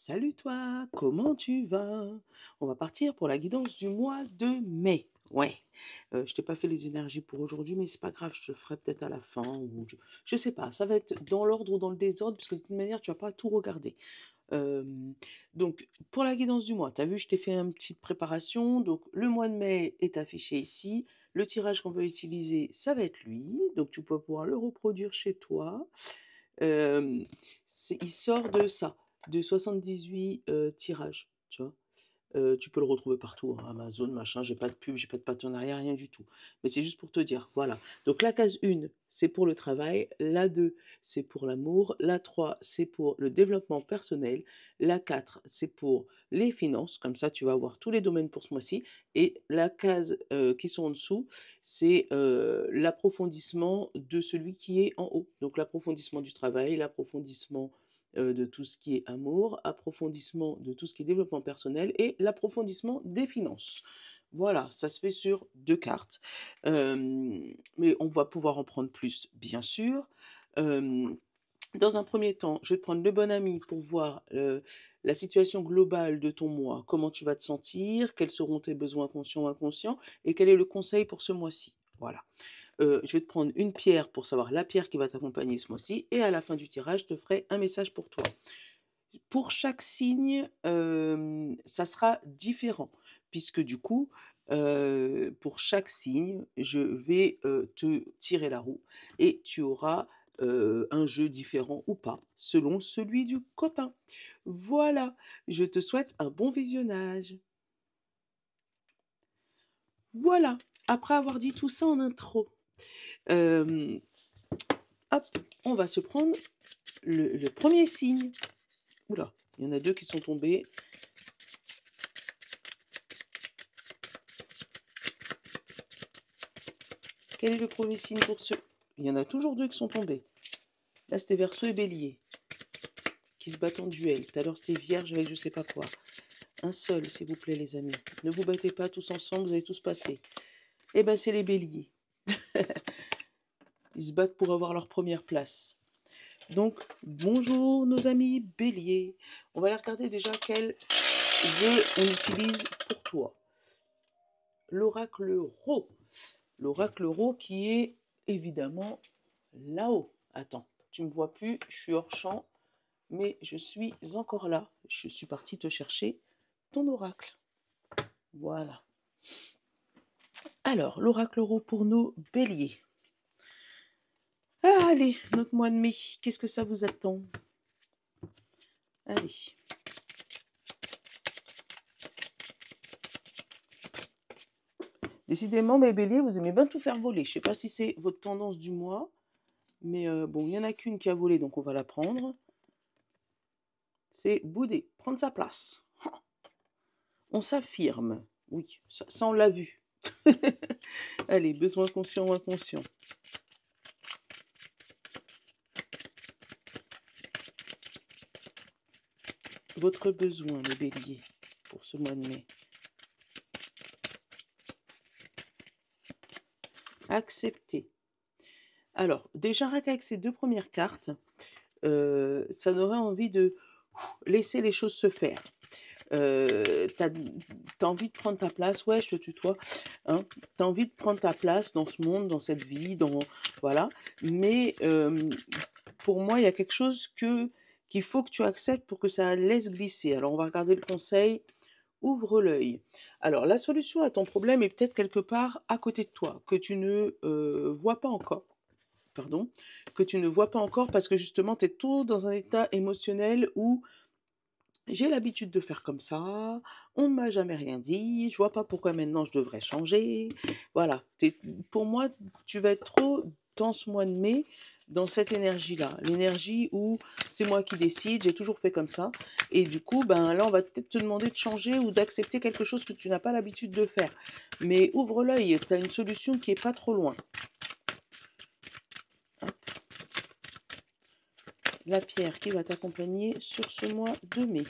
Salut toi, comment tu vas? On va partir pour la guidance du mois de mai. Ouais, je t'ai pas fait les énergies pour aujourd'hui, mais c'est pas grave, je te le ferai peut-être à la fin ou je sais pas, ça va être dans l'ordre ou dans le désordre parce que de toute manière, tu vas pas tout regarder. Donc pour la guidance du mois, tu as vu, je t'ai fait une petite préparation. Donc le mois de mai est affiché ici. Le tirage qu'on va utiliser, ça va être lui. Donc tu peux pouvoir le reproduire chez toi. Hem, il sort de ça, de 78 tirages, tu vois? Tu peux le retrouver partout, hein, Amazon, machin, j'ai pas de pub, j'ai pas de partenariat, rien du tout. Mais c'est juste pour te dire, voilà. Donc la case 1, c'est pour le travail, la 2, c'est pour l'amour, la 3, c'est pour le développement personnel, la 4, c'est pour les finances, comme ça tu vas avoir tous les domaines pour ce mois-ci, et la case qui sont en dessous, c'est l'approfondissement de celui qui est en haut. Donc l'approfondissement du travail, l'approfondissement de tout ce qui est amour, approfondissement de tout ce qui est développement personnel et l'approfondissement des finances. Voilà, ça se fait sur 2 cartes. Mais on va pouvoir en prendre plus, bien sûr. Hem, Dans un premier temps, je vais te prendre le bon ami pour voir, la situation globale de ton mois, comment tu vas te sentir, quels seront tes besoins conscients ou inconscients et quel est le conseil pour ce mois-ci. Voilà. Je vais te prendre une pierre pour savoir la pierre qui va t'accompagner ce mois-ci et à la fin du tirage, je te ferai un message pour toi. Pour chaque signe, ça sera différent puisque du coup, pour chaque signe, je vais, te tirer la roue et tu auras, un jeu différent ou pas, selon celui du copain. Voilà, je te souhaite un bon visionnage. Voilà, après avoir dit tout ça en intro, hem, hop, on va se prendre le 1er signe. Oula, il y en a 2 qui sont tombés. Quel est le premier signe pour ceux? Il y en a toujours 2 qui sont tombés. Là, c'était Verseau et Bélier qui se battent en duel. Tout à l'heure, c'était Vierge avec je sais pas quoi. Un seul, s'il vous plaît, les amis. Ne vous battez pas tous ensemble, vous allez tous passer. Eh ben, c'est les Béliers. Ils se battent pour avoir leur première place. Donc, bonjour nos amis Béliers. On va aller regarder déjà quel jeu on utilise pour toi. L'oracle Ro. L'oracle Ro qui est évidemment là-haut. Attends, tu me vois plus, je suis hors champ, mais je suis encore là. Je suis partie te chercher ton oracle. Voilà. Alors, l'oracle Ro pour nos béliers. Ah, allez, notre mois de mai, qu'est-ce que ça vous attend? Allez. Décidément, mes béliers, vous aimez bien tout faire voler. Je ne sais pas si c'est votre tendance du mois, mais bon, il n'y en a qu'une qui a volé, donc on va la prendre. C'est bouder, prendre sa place. On s'affirme. Oui, ça on l'a vu. Allez, besoin conscient ou inconscient. Votre besoin, les béliers, pour ce mois de mai. Accepter. Alors, déjà, rien qu'avec ces 2 premières cartes, ça donnerait envie de laisser les choses se faire. Tu envie de prendre ta place, ouais, je te tutoie, hein. Tu as envie de prendre ta place dans ce monde, dans cette vie, dans voilà, mais pour moi, il y a quelque chose qu'il faut que tu acceptes pour que ça laisse glisser. Alors, on va regarder le conseil. Ouvre l'œil. Alors, la solution à ton problème est peut-être quelque part à côté de toi, que tu ne vois pas encore. Pardon, que tu ne vois pas encore parce que justement, tu es tout dans un état émotionnel où j'ai l'habitude de faire comme ça, on ne m'a jamais rien dit, je vois pas pourquoi maintenant je devrais changer. Voilà, pour moi, tu vas être trop dans ce mois de mai, dans cette énergie-là. L'énergie où c'est moi qui décide, j'ai toujours fait comme ça. Et du coup, ben là, on va peut-être te demander de changer ou d'accepter quelque chose que tu n'as pas l'habitude de faire. Mais ouvre l'œil, tu as une solution qui est pas trop loin. La pierre qui va t'accompagner sur ce mois de mai.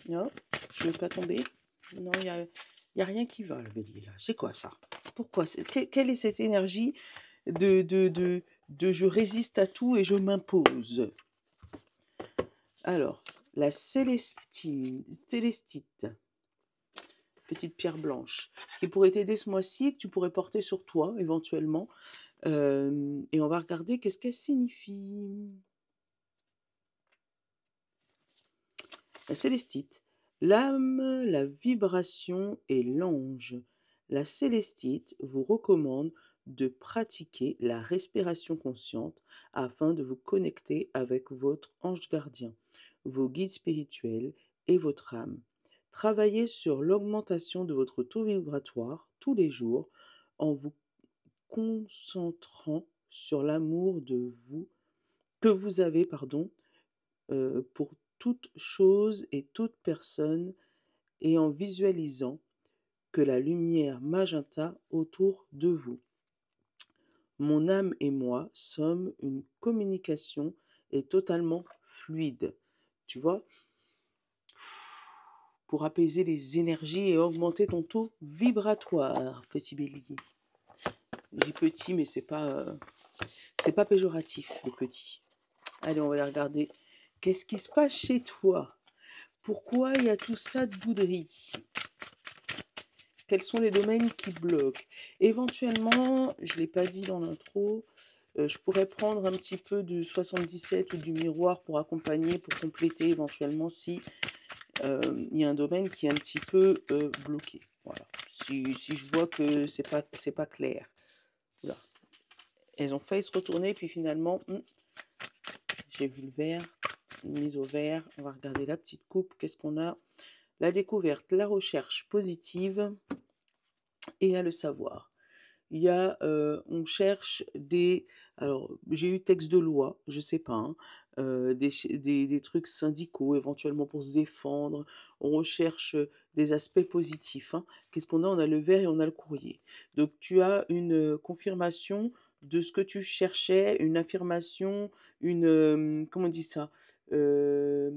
Non, je ne veux pas tomber. Non, y a rien qui va, le bélier, là. C'est quoi ça? Pourquoi? Quelle est cette énergie de je résiste à tout et je m'impose. Alors, la célestite, petite pierre blanche, qui pourrait t'aider ce mois-ci, que tu pourrais porter sur toi éventuellement. Et on va regarder qu'est-ce qu'elle signifie. La célestite, l'âme, la vibration et l'ange. La célestite vous recommande de pratiquer la respiration consciente afin de vous connecter avec votre ange gardien, vos guides spirituels et votre âme. Travaillez sur l'augmentation de votre taux vibratoire tous les jours en vous concentrant sur l'amour de vous que vous avez, pour toute chose et toute personne et en visualisant que la lumière magenta autour de vous. Mon âme et moi sommes une communication et totalement fluide. Tu vois, pour apaiser les énergies et augmenter ton taux vibratoire, petit bélier. J'ai petit, mais c'est pas péjoratif, le petit. Allez, on va aller regarder. Qu'est-ce qui se passe chez toi? Pourquoi il y a tout ça de bouderie? Quels sont les domaines qui bloquent? Éventuellement, je ne l'ai pas dit dans l'intro, je pourrais prendre un petit peu de 77 ou du miroir pour accompagner, pour compléter éventuellement si il y a un domaine qui est un petit peu bloqué. Voilà. Si je vois que c'est pas clair. Voilà. Elles ont failli se retourner, puis finalement, j'ai vu le vert, mise au vert. On va regarder la petite coupe. Qu'est-ce qu'on a? La découverte, la recherche positive et à le savoir. Il y a, on cherche des... Alors, j'ai eu texte de loi, je sais pas, hein, des trucs syndicaux éventuellement pour se défendre. On recherche des aspects positifs, hein. Qu'est-ce qu'on a? On a le verre et on a le courrier. Donc, tu as une confirmation de ce que tu cherchais, une affirmation, comment on dit ça? Euh,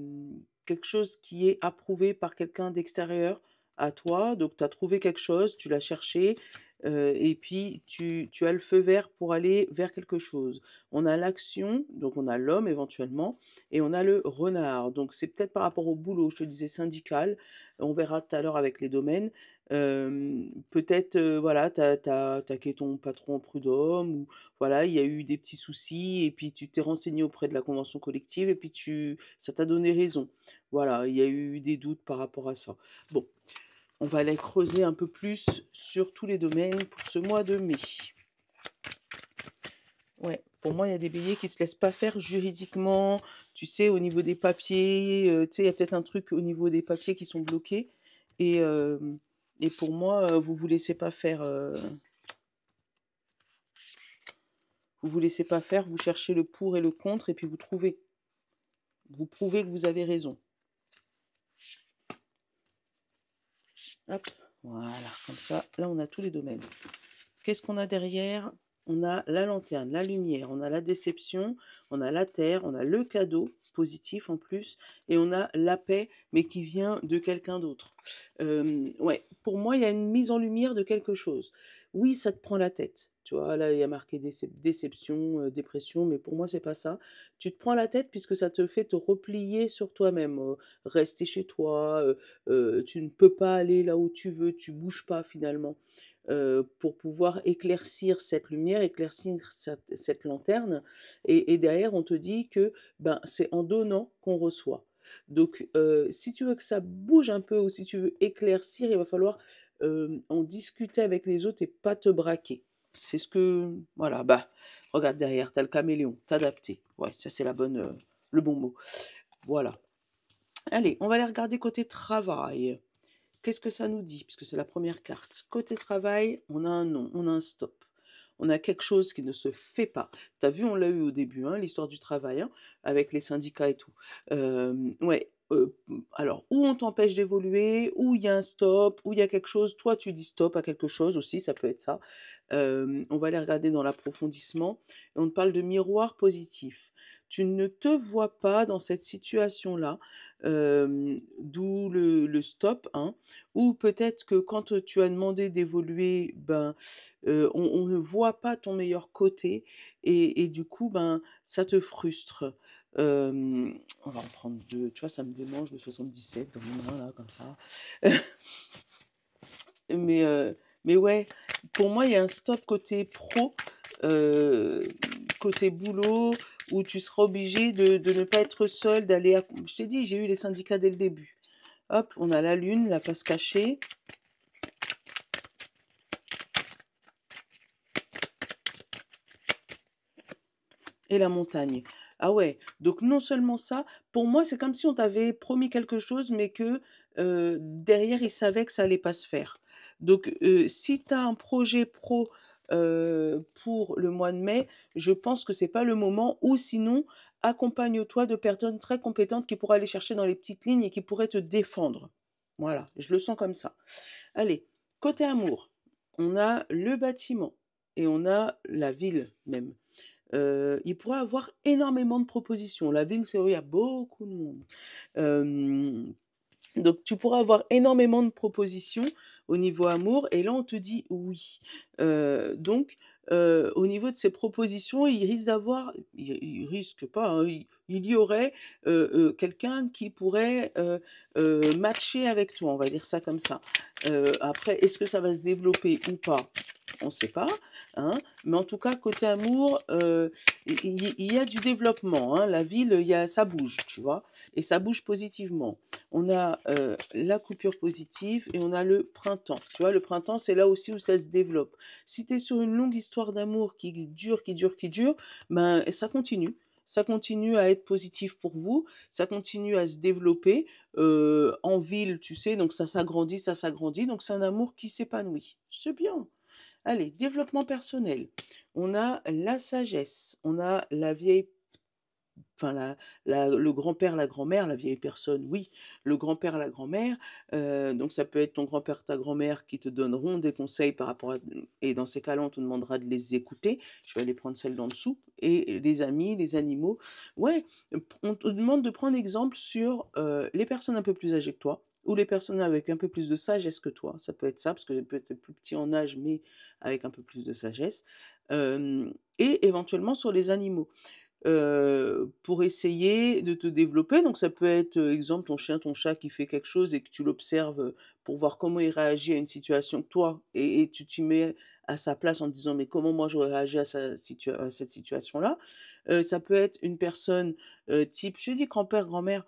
Quelque chose qui est approuvé par quelqu'un d'extérieur à toi. Donc, tu as trouvé quelque chose, tu l'as cherché, et puis tu as le feu vert pour aller vers quelque chose. On a l'action, donc on a l'homme éventuellement, et on a le renard. Donc c'est peut-être par rapport au boulot, je te disais syndical, on verra tout à l'heure avec les domaines. Peut-être, voilà, t'as attaqué ton patron au prud'homme, ou voilà, il y a eu des petits soucis, et puis tu t'es renseigné auprès de la convention collective, et puis ça t'a donné raison. Voilà, il y a eu des doutes par rapport à ça. Bon, on va aller creuser un peu plus sur tous les domaines pour ce mois de mai. Ouais, pour moi, il y a des béliers qui ne se laissent pas faire juridiquement. Tu sais, au niveau des papiers, tu sais, il y a peut-être un truc au niveau des papiers qui sont bloqués. Et, euh, et pour moi, vous vous laissez pas faire. Vous vous laissez pas faire, vous cherchez le pour et le contre, et puis vous trouvez. Vous prouvez que vous avez raison. Hop, voilà, comme ça, là, on a tous les domaines. Qu'est-ce qu'on a derrière? On a la lanterne, la lumière, on a la déception, on a la terre, on a le cadeau positif en plus, et on a la paix, mais qui vient de quelqu'un d'autre. Ouais, pour moi, il y a une mise en lumière de quelque chose. Oui, ça te prend la tête. Tu vois, là, il y a marqué déception, dépression, mais pour moi, c'est pas ça. Tu te prends la tête puisque ça te fait te replier sur toi-même, rester chez toi, tu ne peux pas aller là où tu veux, tu bouges pas finalement. Pour pouvoir éclaircir cette lumière, éclaircir cette lanterne. Et derrière, on te dit que ben, c'est en donnant qu'on reçoit. Donc, si tu veux que ça bouge un peu ou si tu veux éclaircir, il va falloir en discuter avec les autres et pas te braquer. C'est ce que... Voilà, bah, regarde derrière, t'as le caméléon, t'adapter. Ouais, ça c'est le bon mot. Voilà. Allez, on va aller regarder côté travail. Qu'est-ce que ça nous dit? Puisque c'est la première carte. Côté travail, on a un non, on a un stop. On a quelque chose qui ne se fait pas. Tu as vu, on l'a eu au début, hein, l'histoire du travail, hein, avec les syndicats et tout. Ouais. Alors, où on t'empêche d'évoluer, où il y a un stop, où il y a quelque chose, toi tu dis stop à quelque chose aussi, ça peut être ça. On va aller regarder dans l'approfondissement. Et on te parle de miroir positif. tu ne te vois pas dans cette situation-là, d'où le stop, hein. Ou peut-être que quand tu as demandé d'évoluer, ben, on ne voit pas ton meilleur côté et du coup, ben, ça te frustre. On va en prendre 2, tu vois? Ça me démange le 77 dans mes mains là, comme ça. Mais, heu, mais ouais, pour moi, il y a un stop côté pro, heu, côté boulot, où tu seras obligé de ne pas être seul, d'aller à je t'ai dit, j'ai eu les syndicats dès le début. Hop, on a la lune, la face cachée et la montagne. Ah ouais, donc non seulement ça, pour moi, c'est comme si on t'avait promis quelque chose, mais que, derrière, ils savaient que ça allait pas se faire. Donc, si tu as un projet pro, pour le mois de mai, je pense que c'est pas le moment ou sinon, accompagne-toi de personnes très compétentes qui pourraient aller chercher dans les petites lignes et qui pourraient te défendre. Voilà, je le sens comme ça. Allez, côté amour, on a le bâtiment et on a la ville même. Il pourrait avoir énormément de propositions. La ville, c'est où il y a beaucoup de monde. Hem, donc tu pourras avoir énormément de propositions au niveau amour et là, on te dit oui. Donc au niveau de ces propositions, il risque pas, hein, il y aurait, quelqu'un qui pourrait, matcher avec toi, on va dire ça comme ça. Après, est-ce que ça va se développer ou pas? On ne sait pas, hein, mais en tout cas côté amour, il y a du développement, hein. La ville, il y a ça bouge, tu vois? Et ça bouge positivement. On a, la coupure positive et on a le printemps. Tu vois? Le printemps, c'est là aussi où ça se développe. Si tu es sur une longue histoire d'amour qui dure, qui dure, qui dure, ben, ça continue. Ça continue à être positif pour vous, ça continue à se développer, en ville, tu sais? Donc ça s'agrandit, donc c'est un amour qui s'épanouit. C'est bien. Allez, développement personnel. On a la sagesse, on a la vieille enfin le grand-père, la grand-mère, la vieille personne, oui, le grand-père, la grand-mère, donc ça peut être ton grand-père, ta grand-mère qui te donneront des conseils par rapport à et dans ces cas-là, on te demandera de les écouter. Je vais aller prendre celle d'en dessous et les amis, les animaux. Ouais, on te demande de prendre exemple sur, les personnes un peu plus âgées que toi ou les personnes avec un peu plus de sagesse que toi. Ça peut être ça, parce que peut être plus petit en âge, mais avec un peu plus de sagesse, et éventuellement sur les animaux pour essayer de te développer. Donc ça peut être, exemple, ton chien, ton chat qui fait quelque chose et que tu l'observes, pour voir comment il réagit à une situation que toi et tu t'y mets à sa place en te disant: «Mais comment moi j'aurais réagi à cette situation-là?» Ça peut être une personne, type, je dis grand-père, grand-mère,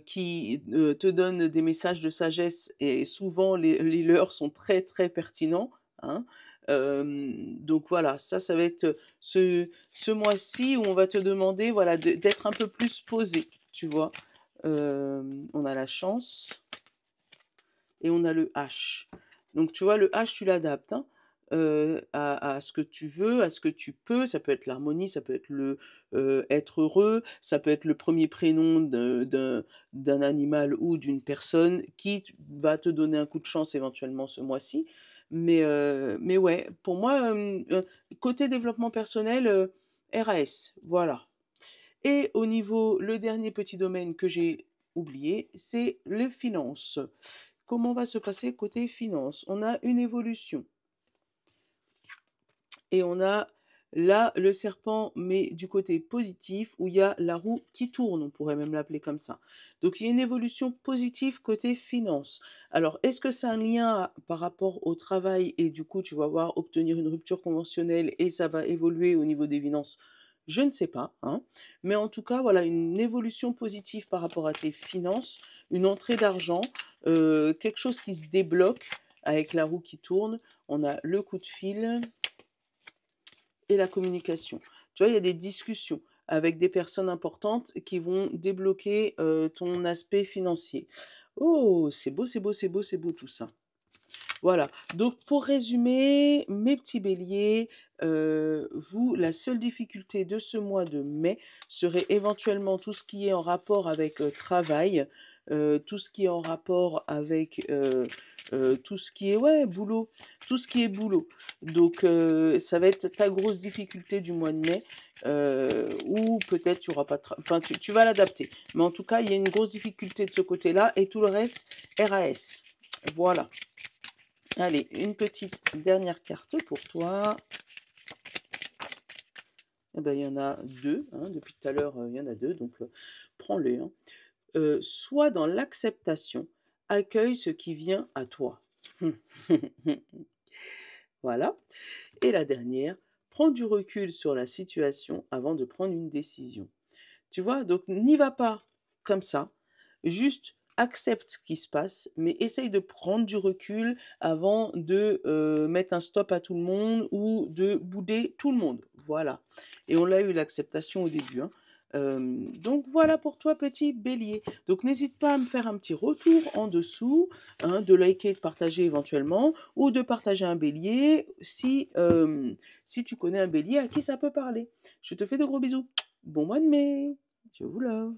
qui, te donne des messages de sagesse et souvent les leurs sont très, très pertinents, hein. Donc voilà, ça va être, ce mois-ci où on va te demander, voilà, d'être un peu plus posé, tu vois? On a la chance et on a le H. Donc tu vois, le H, tu l'adaptes, hein, à ce que tu veux, à ce que tu peux. Ça peut être l'harmonie, ça peut être être heureux, ça peut être le premier prénom d'un animal ou d'une personne qui va te donner un coup de chance éventuellement ce mois-ci. Mais ouais, pour moi, côté développement personnel, RAS, voilà. Et au niveau, le dernier petit domaine que j'ai oublié, c'est les finances. Comment va se passer côté finance? On a une évolution et on a là le serpent, mais du côté positif, où il y a la roue qui tourne, on pourrait même l'appeler comme ça. Donc il y a une évolution positive côté finance. Alors, est-ce que c'est un lien par rapport au travail et du coup tu vas voir obtenir une rupture conventionnelle et ça va évoluer au niveau des finances? Je ne sais pas, hein. Mais en tout cas, voilà, une évolution positive par rapport à tes finances, une entrée d'argent, quelque chose qui se débloque avec la roue qui tourne. On a le coup de fil et la communication. Tu vois, il y a des discussions avec des personnes importantes qui vont débloquer, ton aspect financier. Oh, c'est beau, c'est beau, c'est beau, c'est beau tout ça. Voilà. Donc, pour résumer, mes petits béliers, vous, la seule difficulté de ce mois de mai serait éventuellement tout ce qui est en rapport avec travail, tout ce qui est en rapport avec tout ce qui est, ouais, boulot, tout ce qui est boulot. Donc, ça va être ta grosse difficulté du mois de mai, ou peut-être tu auras pas enfin, tu vas l'adapter. Mais en tout cas, il y a une grosse difficulté de ce côté-là et tout le reste, RAS. Voilà. Allez, une petite dernière carte pour toi. Eh ben, il y en a deux, hein, depuis tout à l'heure, il y en a deux, donc prends-les. Hein. Sois dans l'acceptation, accueille ce qui vient à toi. Voilà. Et la dernière, prends du recul sur la situation avant de prendre une décision. Tu vois, donc n'y va pas comme ça, juste accepte ce qui se passe, mais essaye de prendre du recul avant de mettre un stop à tout le monde ou de bouder tout le monde. Voilà. Et on l'a eu l'acceptation au début. Hein. Donc voilà pour toi, petit bélier. Donc n'hésite pas à me faire un petit retour en dessous, hein, de liker, de partager éventuellement, ou de partager un bélier si tu connais un bélier à qui ça peut parler. Je te fais de gros bisous. Bon mois de mai. Je vous love.